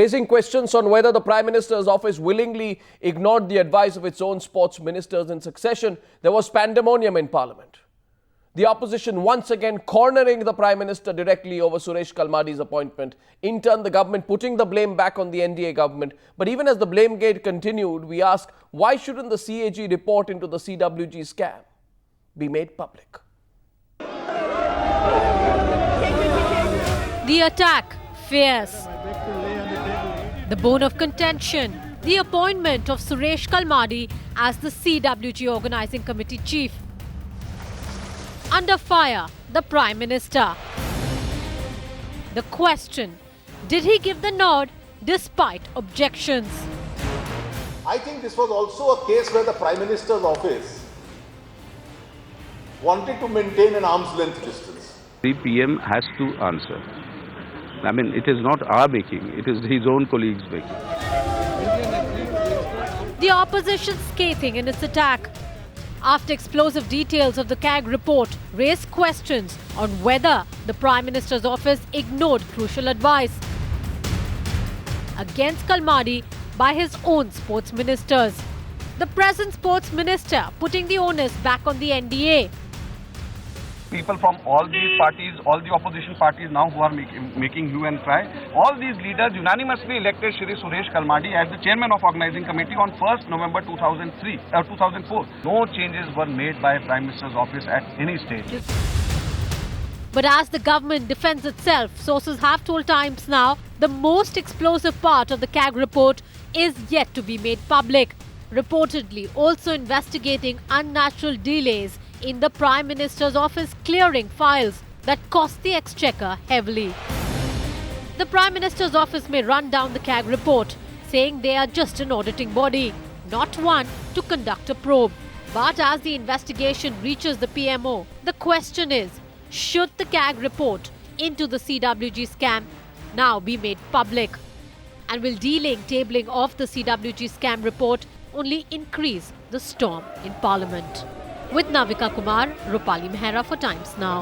Raising questions on whether the Prime Minister's office willingly ignored the advice of its own sports ministers in succession, there was pandemonium in Parliament. The opposition once again cornering the Prime Minister directly over Suresh Kalmadi's appointment. In turn, the government putting the blame back on the NDA government. But even as the blame gate continued, we ask, why shouldn't the CAG report into the CWG scam be made public? The attack, fierce. The bone of contention, the appointment of Suresh Kalmadi as the CWG Organising Committee Chief. Under fire, the Prime Minister. The question, did he give the nod despite objections? I think this was also a case where the Prime Minister's office wanted to maintain an arm's length distance. The PM has to answer. I mean, it is not our making, it is his own colleagues' making. The opposition scathing in its attack. After explosive details of the CAG report raised questions on whether the Prime Minister's office ignored crucial advice against Kalmadi by his own sports ministers. The present sports minister putting the onus back on the NDA. People from all these parties, all the opposition parties now who are making hue and cry, all these leaders unanimously elected Shri Suresh Kalmadi as the chairman of Organising Committee on 1st November 2004. No changes were made by Prime Minister's office at any stage. But as the government defends itself, sources have told Times Now, the most explosive part of the CAG report is yet to be made public. Reportedly also investigating unnatural delays in the Prime Minister's office clearing files that cost the Exchequer heavily. The Prime Minister's office may run down the CAG report, saying they are just an auditing body, not one to conduct a probe. But as the investigation reaches the PMO, the question is, should the CAG report into the CWG scam now be made public? And will tabling of the CWG scam report only increase the storm in Parliament? With Navika Kumar, Rupali Mehra for Times Now.